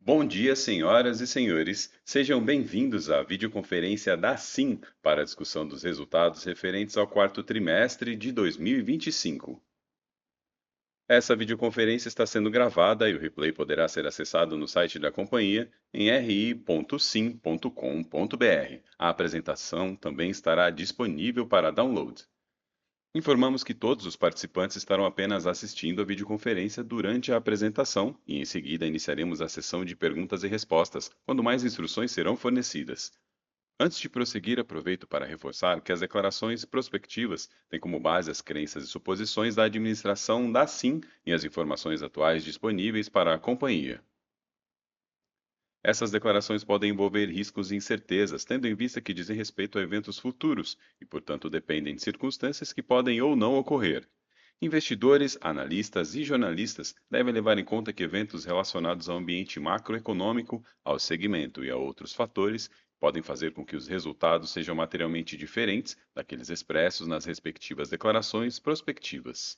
Bom dia, senhoras e senhores. Sejam bem-vindos à videoconferência da SIM para a discussão dos resultados referentes ao quarto trimestre de 2025. Essa videoconferência está sendo gravada e o replay poderá ser acessado no site da companhia em ri.sim.com.br. A apresentação também estará disponível para download. Informamos que todos os participantes estarão apenas assistindo a videoconferência durante a apresentação e, em seguida, iniciaremos a sessão de perguntas e respostas, quando mais instruções serão fornecidas. Antes de prosseguir, aproveito para reforçar que as declarações prospectivas têm como base as crenças e suposições da administração da SIM e as informações atuais disponíveis para a companhia. Essas declarações podem envolver riscos e incertezas, tendo em vista que dizem respeito a eventos futuros e, portanto, dependem de circunstâncias que podem ou não ocorrer. Investidores, analistas e jornalistas devem levar em conta que eventos relacionados ao ambiente macroeconômico, ao segmento e a outros fatores podem fazer com que os resultados sejam materialmente diferentes daqueles expressos nas respectivas declarações prospectivas.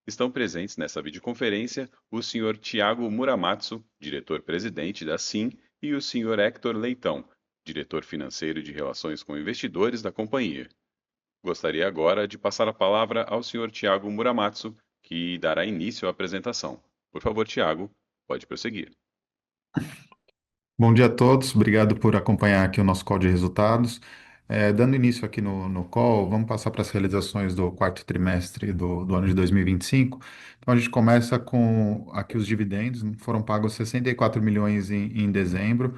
Estão presentes nessa videoconferência o Sr. Tiago Muramatsu, diretor-presidente da SIM, e o Sr. Hector Leitão, diretor financeiro de Relações com Investidores da companhia. Gostaria agora de passar a palavra ao Sr. Tiago Muramatsu, que dará início à apresentação. Por favor, Tiago, pode prosseguir. Bom dia a todos, obrigado por acompanhar aqui o nosso call de resultados. Dando início aqui no call, vamos passar para as realizações do quarto trimestre do ano de 2025. Então, a gente começa com aqui os dividendos, foram pagos 64 milhões em dezembro,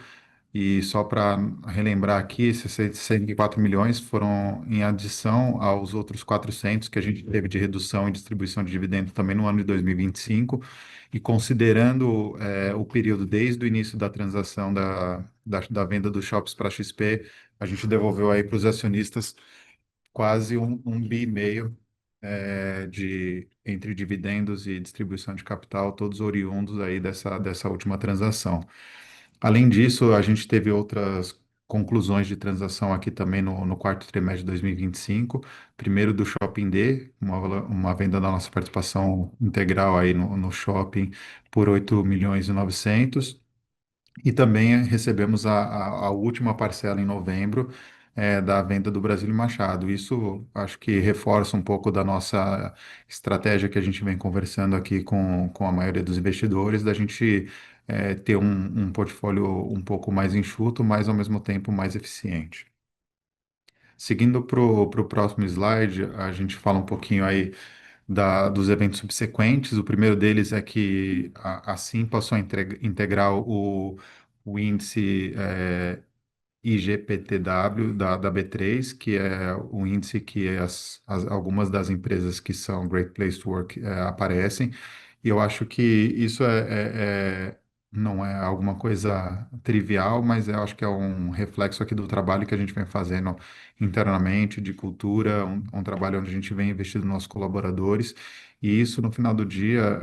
e só para relembrar aqui, esses 64 milhões foram em adição aos outros 400 que a gente teve de redução e distribuição de dividendos também no ano de 2025, e considerando o período desde o início da transação da venda dos shops para a XP, a gente devolveu aí para os acionistas quase um bi e meio entre dividendos e distribuição de capital, todos oriundos aí dessa última transação. Além disso, a gente teve outras conclusões de transação aqui também no quarto trimestre de 2025. Primeiro do Shopping D, uma venda da nossa participação integral aí no shopping por 8 milhões e 900. E também recebemos a última parcela em novembro, da venda do Brasília Machado. Isso acho que reforça um pouco da nossa estratégia que a gente vem conversando aqui com a maioria dos investidores, da gente ter um portfólio um pouco mais enxuto, mas ao mesmo tempo mais eficiente. Seguindo para o próximo slide, a gente fala um pouquinho aí dos eventos subsequentes. O primeiro deles é que a SIM passou a integrar o índice IGPTW da B3, que é o índice que algumas das empresas que são Great Place to Work aparecem. E eu acho que isso não é alguma coisa trivial, mas eu acho que é um reflexo aqui do trabalho que a gente vem fazendo internamente, de cultura, um trabalho onde a gente vem investindo nos nossos colaboradores. E isso, no final do dia,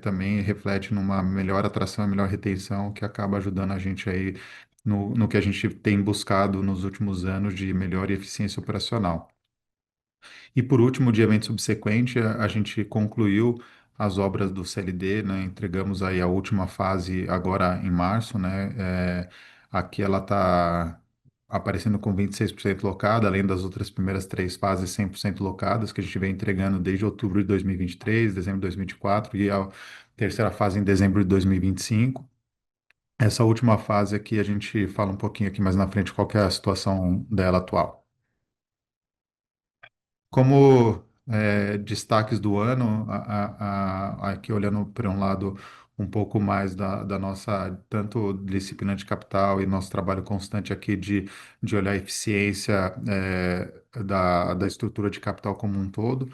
também reflete numa melhor atração e melhor retenção, que acaba ajudando a gente aí no que a gente tem buscado nos últimos anos de melhor eficiência operacional. E por último, de evento subsequente, a gente concluiu as obras do CLD, né? Entregamos aí a última fase agora em março, né? Aqui ela está aparecendo com 26% locada, além das outras primeiras três fases 100% locadas, que a gente vem entregando desde outubro de 2023, dezembro de 2024 e a terceira fase em dezembro de 2025. Essa última fase aqui, a gente fala um pouquinho aqui mais na frente qual que é a situação dela atual. Como destaques do ano, aqui olhando para um lado um pouco mais da nossa, tanto disciplina de capital e nosso trabalho constante aqui de olhar a eficiência da estrutura de capital como um todo,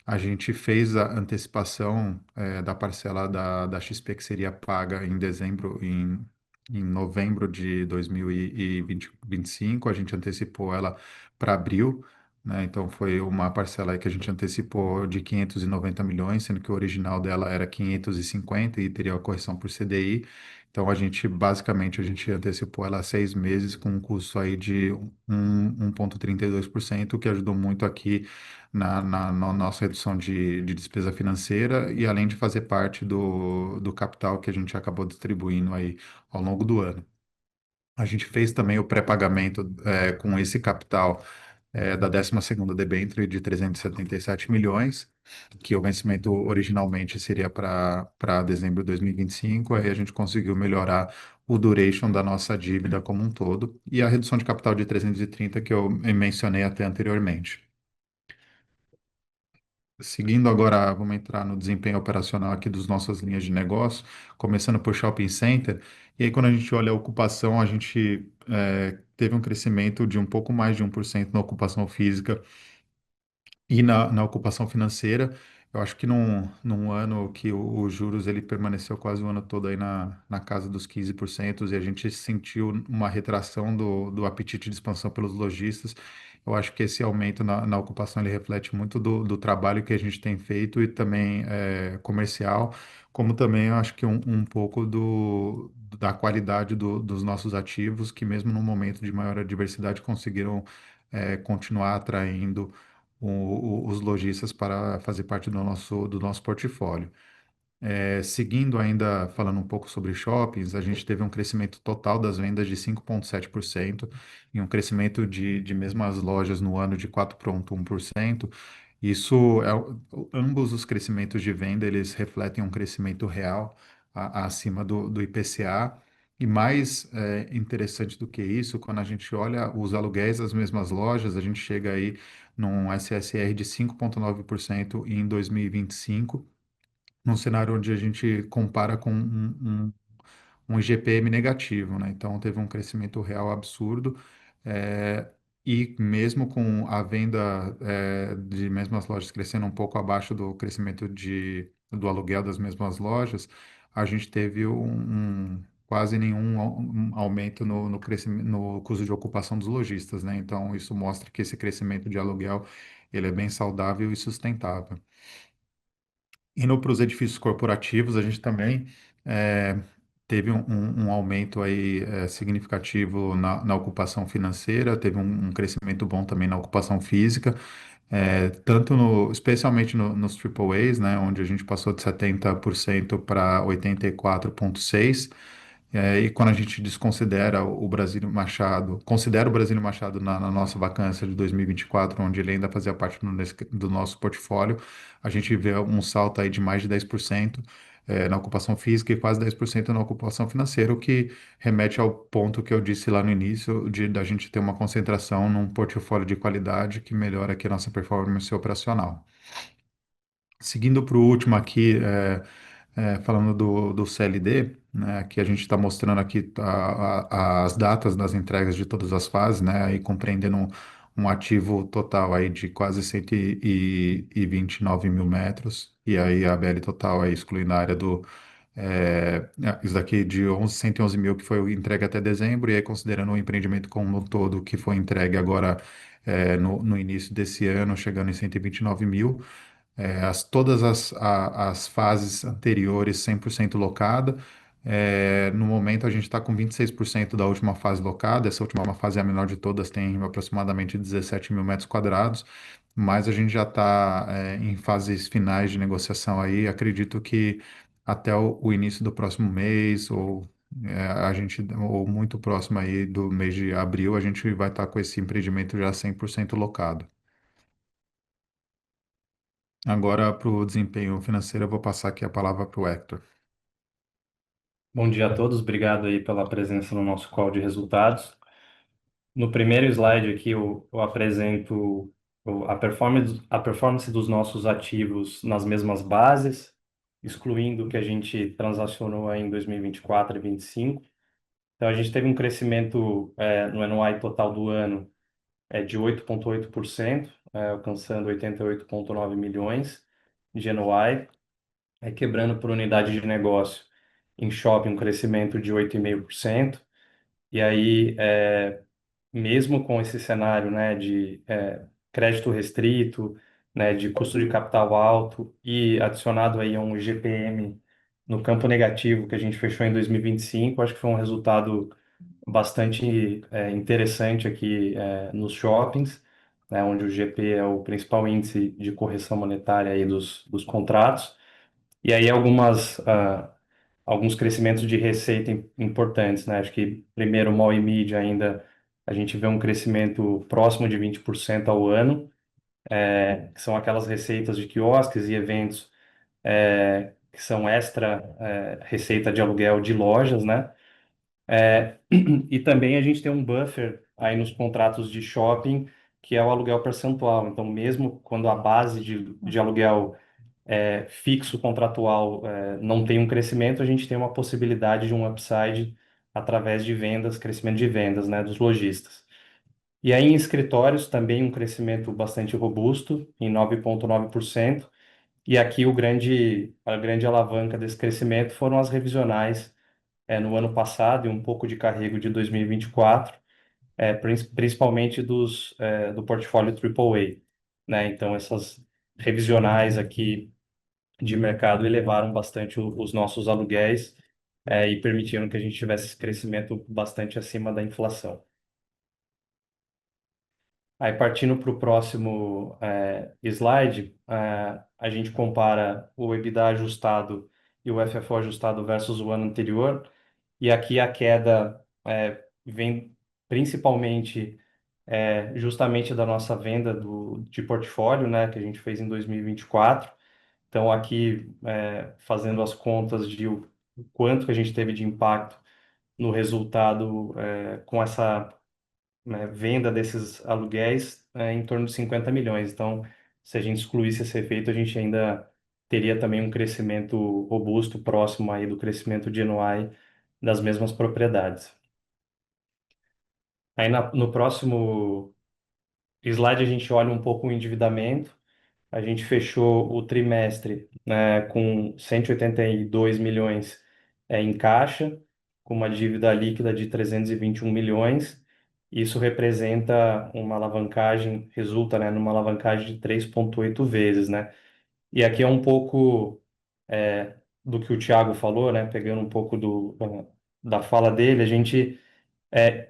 a gente fez a antecipação da parcela da XP que seria paga em dezembro, em novembro de 2025, a gente antecipou ela para abril, né? Então foi uma parcela aí que a gente antecipou de 590 milhões, sendo que o original dela era 550 e teria a correção por CDI. Então, basicamente, a gente antecipou ela há 6 meses com um custo aí de 1,32%, o que ajudou muito aqui na nossa redução de despesa financeira e além de fazer parte do capital que a gente acabou distribuindo aí ao longo do ano. A gente fez também o pré-pagamento com esse capital da 12ª debênture de 377 milhões, que o vencimento originalmente seria para dezembro de 2025, aí a gente conseguiu melhorar o duration da nossa dívida como um todo, e a redução de capital de 330 que eu mencionei até anteriormente. Seguindo agora, vamos entrar no desempenho operacional aqui das nossas linhas de negócio, começando por shopping center. E aí, quando a gente olha a ocupação, a gente teve um crescimento de um pouco mais de 1% na ocupação física e na ocupação financeira. Eu acho que num ano que os juros ele permaneceu quase o ano todo aí na casa dos 15% e a gente sentiu uma retração do apetite de expansão pelos lojistas. Eu acho que esse aumento na ocupação ele reflete muito do trabalho que a gente tem feito e também comercial, como também eu acho que um pouco da qualidade dos nossos ativos, que mesmo num momento de maior adversidade conseguiram continuar atraindo os lojistas para fazer parte do nosso portfólio. Seguindo ainda falando um pouco sobre shoppings, a gente teve um crescimento total das vendas de 5,7% e um crescimento de mesmas lojas no ano de 4,1%. Isso ambos os crescimentos de venda, eles refletem um crescimento real acima do IPCA. E mais interessante do que isso, quando a gente olha os aluguéis das mesmas lojas, a gente chega aí num SSR de 5,9% em 2025, num cenário onde a gente compara com um IGPM negativo, né? Então teve um crescimento real absurdo, é, e mesmo com a venda de mesmas lojas crescendo um pouco abaixo do crescimento do aluguel das mesmas lojas, a gente teve quase nenhum aumento no crescimento, no custo de ocupação dos lojistas, né? Então isso mostra que esse crescimento de aluguel ele é bem saudável e sustentável. Indo para os edifícios corporativos, a gente também eh, teve um aumento aí significativo na ocupação financeira, teve um crescimento bom também na ocupação física, especialmente nos Triple A's, né, onde a gente passou de 70% para 84,6%. E quando a gente desconsidera o Brasílio Machado, considera o Brasílio Machado na nossa vacância de 2024, onde ele ainda fazia parte do nosso portfólio, a gente vê um salto aí de mais de 10% na ocupação física e quase 10% na ocupação financeira, o que remete ao ponto que eu disse lá no início, da gente ter uma concentração num portfólio de qualidade que melhora aqui a nossa performance operacional. Seguindo para o último aqui, falando do CLD, né, que a gente está mostrando aqui as datas das entregas de todas as fases, né, aí compreendendo um ativo total aí de quase 129 mil metros, e aí a BL total aí excluindo a área isso daqui de 111 mil que foi entregue até dezembro, e aí considerando o empreendimento como um todo que foi entregue agora no início desse ano, chegando em 129 mil, todas as fases anteriores 100% locada. No momento, a gente está com 26% da última fase locada. Essa última fase é a menor de todas, tem aproximadamente 17 mil metros quadrados, mas a gente já está em fases finais de negociação aí. Acredito que até o início do próximo mês, ou muito próximo aí do mês de abril, a gente vai estar com esse empreendimento já 100% locado. Agora, para o desempenho financeiro, eu vou passar aqui a palavra para o Hector. Bom dia a todos, obrigado aí pela presença no nosso call de resultados. No primeiro slide aqui eu apresento a performance dos nossos ativos nas mesmas bases, excluindo o que a gente transacionou aí em 2024 e 2025. Então a gente teve um crescimento no NOI total do ano de 8,8%, alcançando 88,9 milhões de NOI, quebrando por unidade de negócio em shopping um crescimento de 8,5%. E aí, mesmo com esse cenário, né, de crédito restrito, né, de custo de capital alto e adicionado aí a um IGPM no campo negativo que a gente fechou em 2025, acho que foi um resultado bastante interessante aqui nos shoppings, né, onde o GP é o principal índice de correção monetária aí dos contratos. E aí alguns crescimentos de receita importantes, né? Acho que primeiro, mall e mídia ainda a gente vê um crescimento próximo de 20% ao ano, que são aquelas receitas de quiosques e eventos que são extra receita de aluguel de lojas, né? E também a gente tem um buffer aí nos contratos de shopping, que é o aluguel percentual. Então, mesmo quando a base de aluguel fixo contratual não tem um crescimento, a gente tem uma possibilidade de um upside através de vendas, crescimento de vendas, né, dos lojistas. E aí em escritórios também um crescimento bastante robusto, em 9,9%. E aqui a grande alavanca desse crescimento foram as revisionais no ano passado e um pouco de carrego de 2024, principalmente do portfólio AAA, né? Então essas revisionais aqui de mercado elevaram bastante os nossos aluguéis, e permitiram que a gente tivesse esse crescimento bastante acima da inflação. Aí, partindo para o próximo slide, a gente compara o EBITDA ajustado e o FFO ajustado versus o ano anterior, e aqui a queda vem principalmente justamente da nossa venda de portfólio, né, que a gente fez em 2024. Então, aqui, fazendo as contas de o quanto que a gente teve de impacto no resultado com essa, né, venda desses aluguéis, em torno de 50 milhões. Então, se a gente excluísse esse efeito, a gente ainda teria também um crescimento robusto, próximo aí do crescimento de NOI das mesmas propriedades. Aí, no próximo slide, a gente olha um pouco o endividamento. A gente fechou o trimestre, né, com 182 milhões em caixa, com uma dívida líquida de 321 milhões. Isso representa uma alavancagem, resulta, né, numa alavancagem de 3,8 vezes, né? E aqui é um pouco do que o Thiago falou, né, pegando um pouco da fala dele, a gente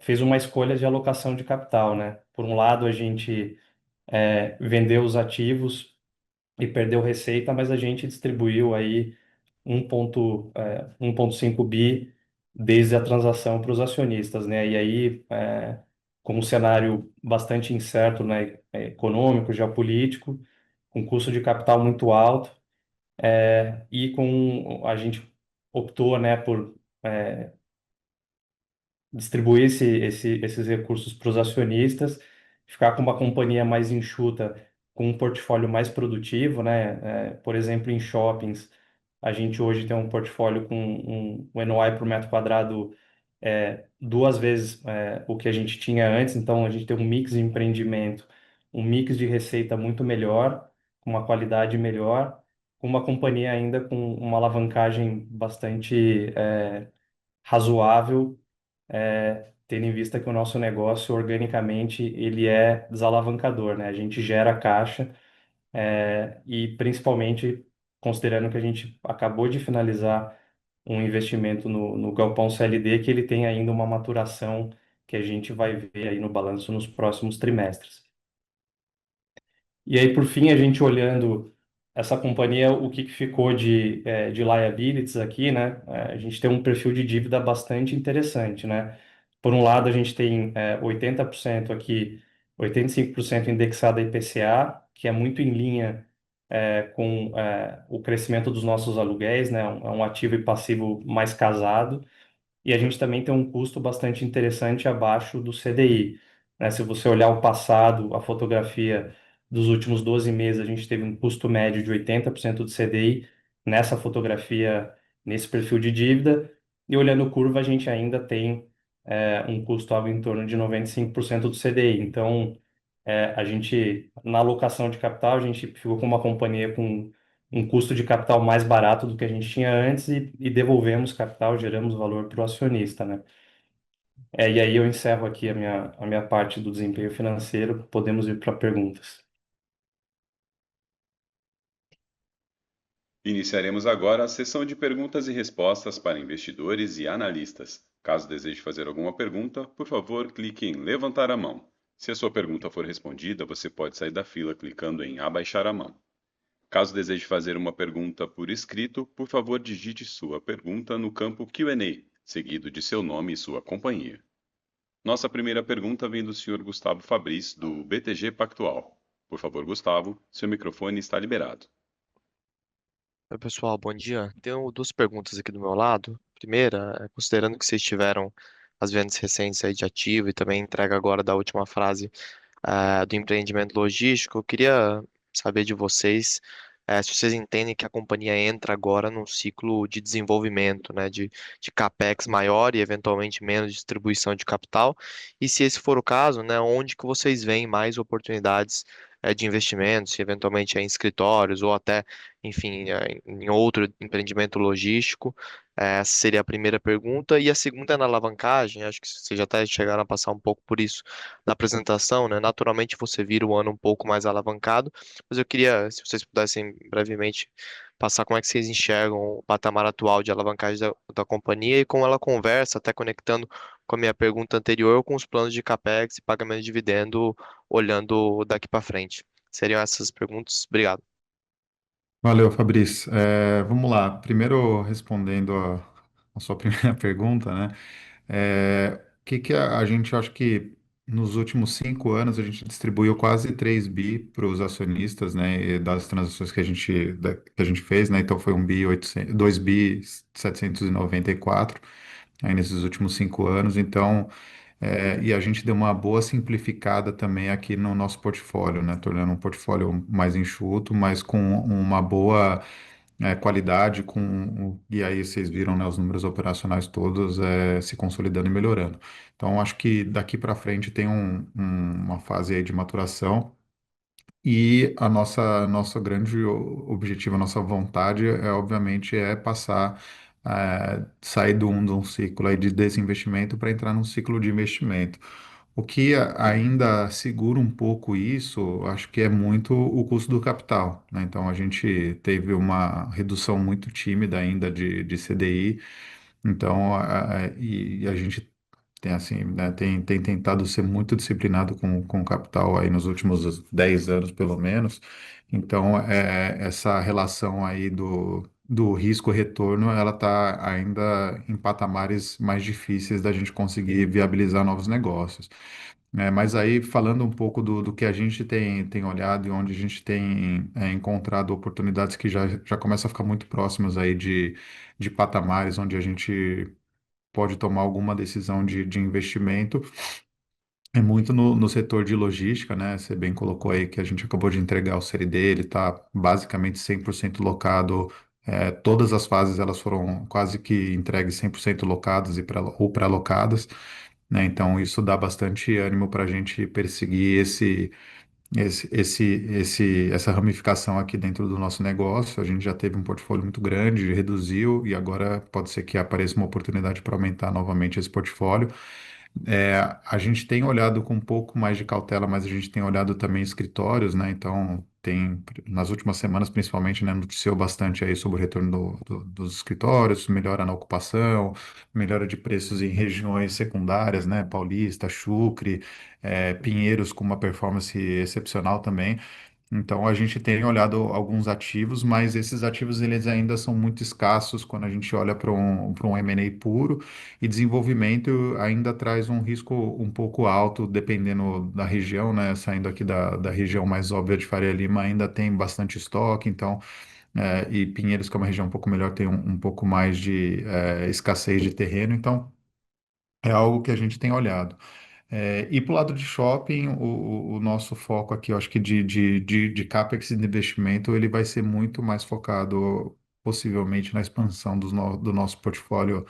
fez uma escolha de alocação de capital, né? Por um lado, a gente vendeu os ativos e perdeu receita, mas a gente distribuiu aí 1,5 bi desde a transação para os acionistas, né? E aí, com um cenário bastante incerto, né, econômico, geopolítico, com custo de capital muito alto, e com a gente optou, né, por distribuir esses recursos para os acionistas, ficar com uma companhia mais enxuta, com um portfólio mais produtivo, né? Por exemplo, em shoppings, a gente hoje tem um portfólio com um NOI por metro quadrado duas vezes o que a gente tinha antes, então a gente tem um mix de empreendimento, um mix de receita muito melhor, com uma qualidade melhor, com uma companhia ainda com uma alavancagem bastante razoável, tendo em vista que o nosso negócio, organicamente, ele é desalavancador, né? A gente gera caixa, e principalmente considerando que a gente acabou de finalizar um investimento no Galpão CLD, que ele tem ainda uma maturação que a gente vai ver aí no balanço nos próximos trimestres. E aí, por fim, a gente olhando essa companhia, o que ficou de liabilities aqui, né? A gente tem um perfil de dívida bastante interessante, né? Por um lado, a gente tem 80% aqui, 85% indexado a IPCA, que é muito em linha com o crescimento dos nossos aluguéis, né? É um ativo e passivo mais casado. E a gente também tem um custo bastante interessante abaixo do CDI, né? Se você olhar o passado, a fotografia dos últimos 12 meses, a gente teve um custo médio de 80% do CDI nessa fotografia, nesse perfil de dívida, e olhando curva, a gente ainda tem um custo algo em torno de 95% do CDI. Então, a gente, na alocação de capital, a gente ficou com uma companhia com um custo de capital mais barato do que a gente tinha antes e devolvemos capital, geramos valor para o acionista, né? E aí eu encerro aqui a minha parte do desempenho financeiro, podemos ir para perguntas. Iniciaremos agora a sessão de perguntas e respostas para investidores e analistas. Caso deseje fazer alguma pergunta, por favor, clique em levantar a mão. Se a sua pergunta for respondida, você pode sair da fila clicando em abaixar a mão. Caso deseje fazer uma pergunta por escrito, por favor, digite sua pergunta no campo Q&A, seguido de seu nome e sua companhia. Nossa primeira pergunta vem do senhor Gustavo Fabris, do BTG Pactual. Por favor, Gustavo, seu microfone está liberado. Oi, pessoal, bom dia. Tenho duas perguntas aqui do meu lado. Primeira, considerando que vocês tiveram as vendas recentes aí de ativo e também entrega agora da última fase do empreendimento logístico, eu queria saber de vocês se vocês entendem que a companhia entra agora num ciclo de desenvolvimento, né, de CapEx maior e eventualmente menos distribuição de capital, e se esse for o caso, né, onde que vocês veem mais oportunidades de investimento, se eventualmente é em escritórios ou até, enfim, em outro empreendimento logístico. Essa seria a primeira pergunta. E a segunda é na alavancagem. Acho que vocês já até chegaram a passar um pouco por isso na apresentação, né? Naturalmente você vira o ano um pouco mais alavancado, mas eu queria, se vocês pudessem brevemente passar como é que vocês enxergam o patamar atual de alavancagem da companhia e como ela conversa, até conectando com a minha pergunta anterior, com os planos de CapEx e pagamento de dividendo, olhando daqui para frente. Seriam essas as perguntas. Obrigado. Valeu, Fabrício. Vamos lá. Primeiro, respondendo a sua primeira pergunta, né? O que que a gente acha que nos últimos 5 anos a gente distribuiu quase 3 bi para os acionistas, né? E das transações que a gente fez, né? Então foi 2 bi 794 aí nesses últimos 5 anos. Então, e a gente deu uma boa simplificada também aqui no nosso portfólio, né? Tornando um portfólio mais enxuto, mas com uma boa qualidade, e aí vocês viram, né, os números operacionais todos se consolidando e melhorando. Então, acho que daqui para frente tem uma fase aí de maturação. E nosso grande objetivo, a nossa vontade obviamente, passar, sair de um ciclo aí de desinvestimento para entrar num ciclo de investimento. O que ainda segura um pouco isso, acho que é muito o custo do capital, né? Então, a gente teve uma redução muito tímida ainda de CDI, então, e a gente tem assim, né, tem tentado ser muito disciplinado com o capital aí nos últimos 10 anos, pelo menos. Então, essa relação aí do risco-retorno, ela está ainda em patamares mais difíceis da gente conseguir viabilizar novos negócios. Mas aí, falando um pouco do que a gente tem olhado e onde a gente tem encontrado oportunidades que já começam a ficar muito próximas aí de patamares onde a gente pode tomar alguma decisão de investimento. É muito no setor de logística, né? Você bem colocou aí que a gente acabou de entregar o Série D, ele está basicamente 100% locado. Todas as fases elas foram quase que entregues 100% locadas ou pré-alocadas, né? Então isso dá bastante ânimo para a gente perseguir essa ramificação aqui dentro do nosso negócio. A gente já teve um portfólio muito grande, reduziu e agora pode ser que apareça uma oportunidade para aumentar novamente esse portfólio. A gente tem olhado com um pouco mais de cautela, mas a gente tem olhado também escritórios, né? Então, nas últimas semanas, principalmente, né, noticiou bastante aí sobre o retorno dos escritórios, melhora na ocupação, melhora de preços em regiões secundárias, né? Paulista, Chucre, Pinheiros com uma performance excepcional também. Então, a gente tem olhado alguns ativos, mas esses ativos eles ainda são muito escassos quando a gente olha para um M&A puro, e desenvolvimento ainda traz um risco um pouco alto, dependendo da região, né? Saindo aqui da região mais óbvia de Faria Lima, ainda tem bastante estoque, então, e Pinheiros, que é uma região um pouco melhor, tem um pouco mais de escassez de terreno, então é algo que a gente tem olhado. E para o lado de shopping, o nosso foco aqui, eu acho que de CapEx e de investimento, ele vai ser muito mais focado, possivelmente, na expansão do nosso portfólio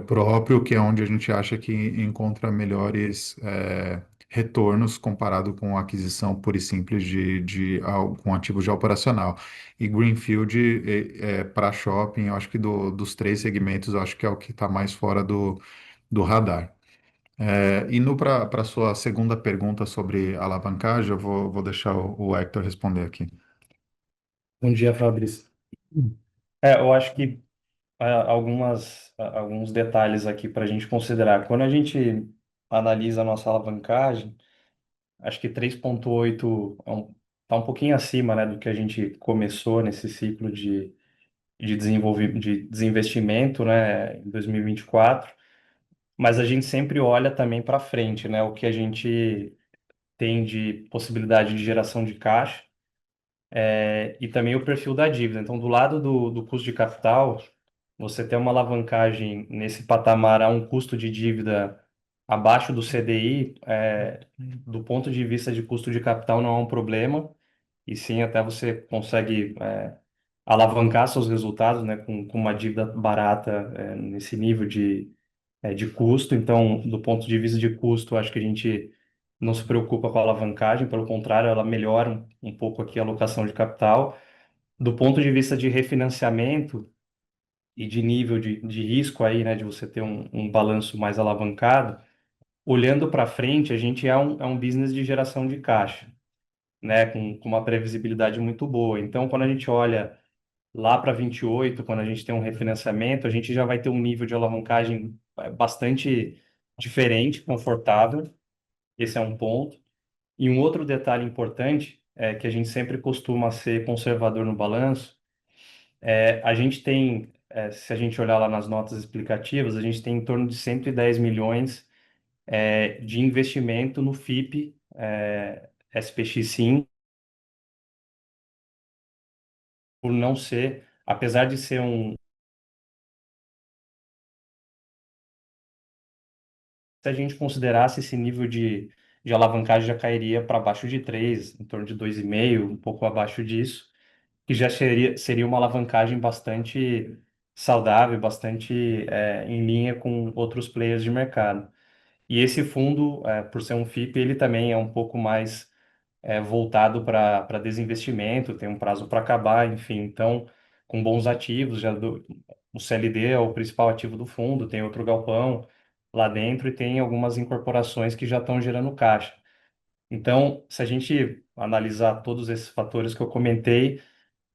próprio, que é onde a gente acha que encontra melhores retornos comparado com a aquisição pura e simples com ativos já operacional. E Greenfield, para shopping, eu acho que dos três segmentos, eu acho que é o que está mais fora do radar. Indo para a sua segunda pergunta sobre alavancagem, eu vou deixar o Hector responder aqui. Bom dia, Fabrício. Eu acho que alguns detalhes aqui para a gente considerar. Quando a gente analisa a nossa alavancagem, acho que 3,8 tá um pouquinho acima, né, do que a gente começou nesse ciclo de desinvestimento, né, em 2024. Mas a gente sempre olha também para frente, né, o que a gente tem de possibilidade de geração de caixa, e também o perfil da dívida. Então, do lado do custo de capital, você ter uma alavancagem nesse patamar a um custo de dívida abaixo do CDI, do ponto de vista de custo de capital, não é um problema, e sim até você consegue alavancar seus resultados, né, com uma dívida barata, nesse nível de custo. Então, do ponto de vista de custo, acho que a gente não se preocupa com a alavancagem, pelo contrário, ela melhora um pouco aqui a alocação de capital. Do ponto de vista de refinanciamento e de nível de risco aí, né, de você ter um balanço mais alavancado, olhando para frente, a gente é um business de geração de caixa, né, com uma previsibilidade muito boa. Então, quando a gente olha lá para 28, quando a gente tem um refinanciamento, a gente já vai ter um nível de alavancagem bastante diferente, confortável. Esse é um ponto. E um outro detalhe importante é que a gente sempre costuma ser conservador no balanço. A gente tem, se a gente olhar lá nas notas explicativas, a gente tem em torno de 110 milhões de investimento no FIP, SPX sim, por não ser, apesar de ser se a gente considerasse esse nível de alavancagem já cairia para baixo de 3, em torno de 2,5, um pouco abaixo disso, que já seria uma alavancagem bastante saudável, bastante em linha com outros players de mercado. E esse fundo, por ser um FIP, ele também é um pouco mais voltado para desinvestimento, tem um prazo para acabar, enfim. Então, com bons ativos, o CLD é o principal ativo do fundo, tem outro galpão lá dentro e tem algumas incorporações que já estão gerando caixa. Então, se a gente analisar todos esses fatores que eu comentei,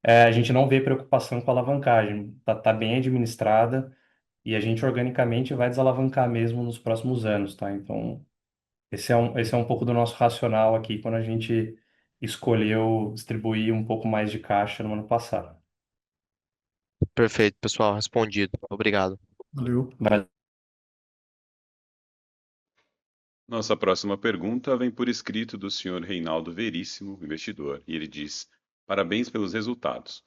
a gente não vê preocupação com a alavancagem, tá bem administrada e a gente organicamente vai desalavancar mesmo nos próximos anos, tá? Então, esse é um pouco do nosso racional aqui quando a gente escolheu distribuir um pouco mais de caixa no ano passado. Perfeito, pessoal, respondido. Obrigado. Valeu. Vai- Nossa próxima pergunta vem por escrito do senhor Reinaldo Veríssimo, investidor, e ele diz: Parabéns pelos resultados.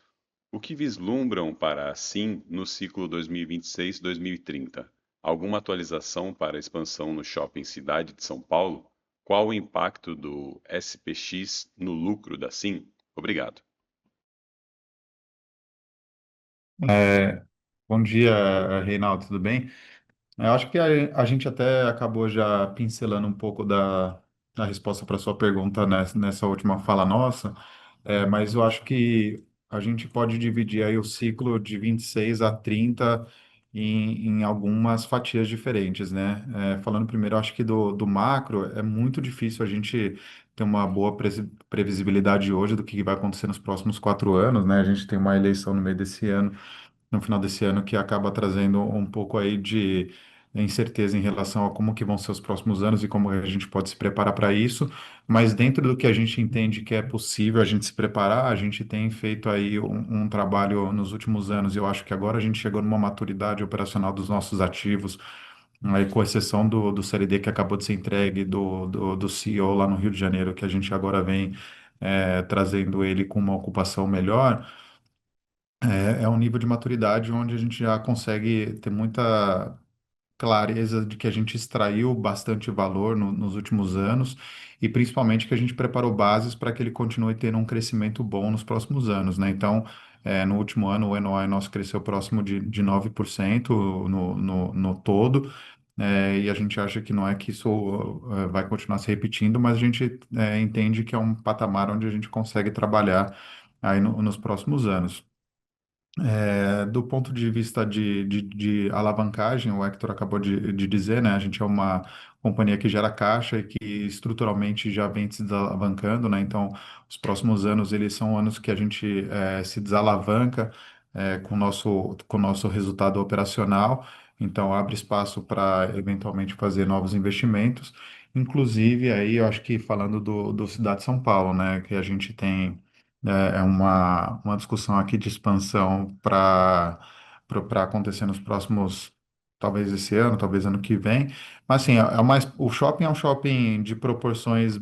O que vislumbram para a SIM no ciclo 2026-2030? Alguma atualização para a expansão no Shopping Cidade de São Paulo? Qual o impacto do SPX no lucro da SIM? Obrigado. É, bom dia, Reinaldo, tudo bem? Eu acho que a gente até acabou já pincelando um pouco da resposta para sua pergunta nessa última fala nossa, mas eu acho que a gente pode dividir aí o ciclo de 26 a 30 em algumas fatias diferentes, né? Falando primeiro, eu acho que do macro é muito difícil a gente ter uma boa previsibilidade hoje do que vai acontecer nos próximos 4 anos, né? A gente tem uma eleição no meio desse ano, no final desse ano, que acaba trazendo um pouco aí de incerteza em relação a como que vão ser os próximos anos e como a gente pode se preparar para isso, mas dentro do que a gente entende que é possível a gente se preparar, a gente tem feito aí um trabalho nos últimos anos. Eu acho que agora a gente chegou numa maturidade operacional dos nossos ativos, aí, com exceção do CLD que acabou de ser entregue do CEO lá no Rio de Janeiro, que a gente agora vem trazendo ele com uma ocupação melhor. É um nível de maturidade onde a gente já consegue ter muita clareza de que a gente extraiu bastante valor nos últimos anos e principalmente que a gente preparou bases para que ele continue tendo um crescimento bom nos próximos anos, né? Então, no último ano, o NOI nosso cresceu próximo de 9% no todo. E a gente acha que não é que isso vai continuar se repetindo, mas a gente entende que é um patamar onde a gente consegue trabalhar aí nos próximos anos. Do ponto de vista de alavancagem, o Hector acabou de dizer, né? A gente é uma companhia que gera caixa e que estruturalmente já vem se desalavancando, né? Então, os próximos anos, eles são anos que a gente se desalavanca com o nosso resultado operacional. Então, abre espaço para eventualmente fazer novos investimentos. Inclusive, aí, eu acho que falando do Cidade de São Paulo, né? Que a gente tem uma discussão aqui de expansão para acontecer nos próximos, talvez esse ano, talvez ano que vem. Mas assim, o shopping é um shopping de proporções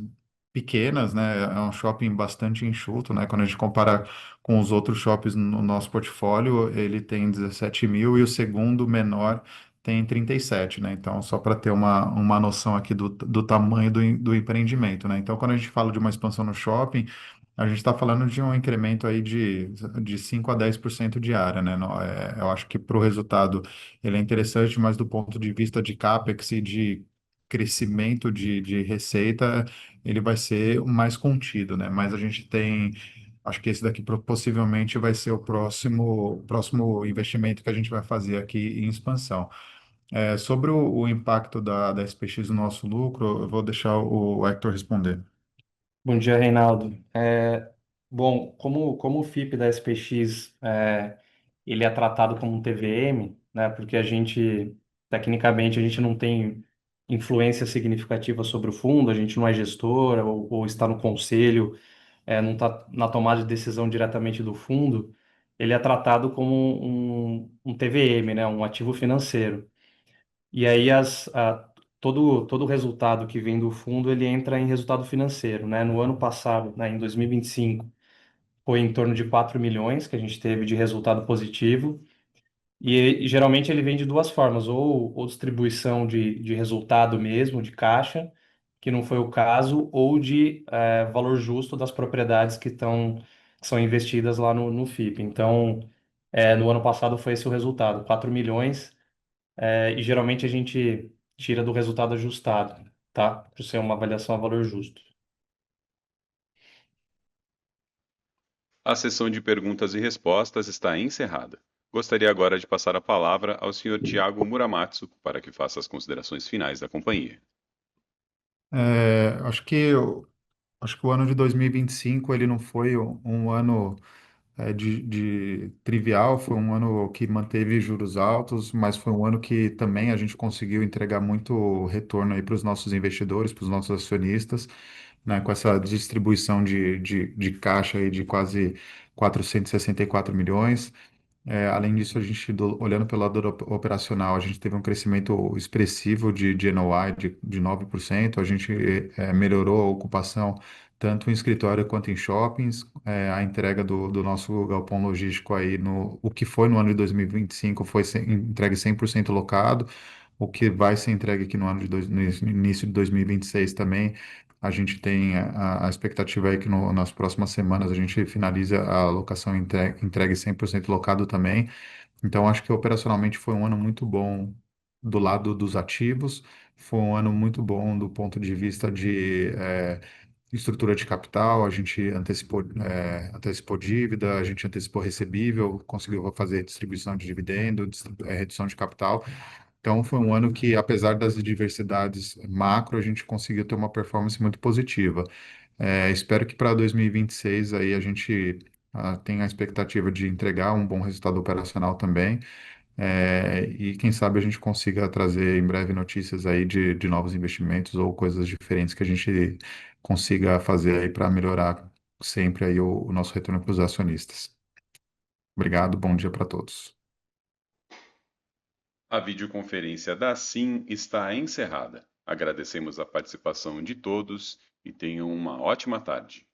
pequenas, né? É um shopping bastante enxuto, né? Quando a gente compara com os outros shoppings no nosso portfólio, ele tem 17 mil e o segundo menor tem 37, né? Então, só para ter uma noção aqui do tamanho do empreendimento, né? Então, quando a gente fala de uma expansão no shopping, a gente está falando de um incremento aí de 5 a 10% de área, né? Eu acho que para o resultado ele é interessante, mas do ponto de vista de CAPEX e de crescimento de receita, ele vai ser mais contido, né? Mas a gente tem, acho que esse daqui possivelmente vai ser o próximo investimento que a gente vai fazer aqui em expansão. Sobre o impacto da SPX no nosso lucro, eu vou deixar o Hector responder. Bom dia, Reinaldo. Bom, como o FIP da SPX ele é tratado como um TVM, né? Porque tecnicamente, a gente não tem influência significativa sobre o fundo, a gente não é gestora ou está no conselho, não está na tomada de decisão diretamente do fundo. Ele é tratado como um TVM, né? Um ativo financeiro. E aí todo o resultado que vem do fundo ele entra em resultado financeiro, né? No ano passado, né, em 2025, foi em torno de 4 milhões que a gente teve de resultado positivo. E geralmente ele vem de duas formas, ou distribuição de resultado mesmo, de caixa, que não foi o caso, ou de valor justo das propriedades que são investidas lá no FIP. Então, no ano passado foi esse o resultado, 4 milhões. E geralmente a gente tira do resultado ajustado, tá? Para ser uma avaliação a valor justo. A sessão de perguntas e respostas está encerrada. Gostaria agora de passar a palavra ao Sr. Tiago Muramatsu para que faça as considerações finais da companhia. É, acho que o ano de 2025 ele não foi um ano de trivial, foi um ano que manteve juros altos, mas foi um ano que também a gente conseguiu entregar muito retorno aí para os nossos investidores, para os nossos acionistas, né, com essa distribuição de caixa aí de quase 464 milhões. Além disso, olhando pelo lado operacional, a gente teve um crescimento expressivo de NOI de 9%. A gente melhorou a ocupação tanto em escritório quanto em shoppings. A entrega do nosso galpão logístico aí, o que foi no ano de 2025 foi entregue 100% locado. O que vai ser entregue aqui no início de 2026 também. A gente tem a expectativa aí que nas próximas semanas a gente finaliza a locação entregue 100% locado também. Então, acho que operacionalmente foi um ano muito bom do lado dos ativos, foi um ano muito bom do ponto de vista de estrutura de capital, a gente antecipou dívida, a gente antecipou recebível, conseguiu fazer distribuição de dividendo, redução de capital. Então, foi um ano que, apesar das diversidades macro, a gente conseguiu ter uma performance muito positiva. Espero que para 2026 aí a gente tenha a expectativa de entregar um bom resultado operacional também. E quem sabe a gente consiga trazer em breve notícias aí de novos investimentos ou coisas diferentes que a gente consiga fazer aí para melhorar sempre aí o nosso retorno para os acionistas. Obrigado, bom dia para todos. A videoconferência da SIM está encerrada. Agradecemos a participação de todos e tenham uma ótima tarde.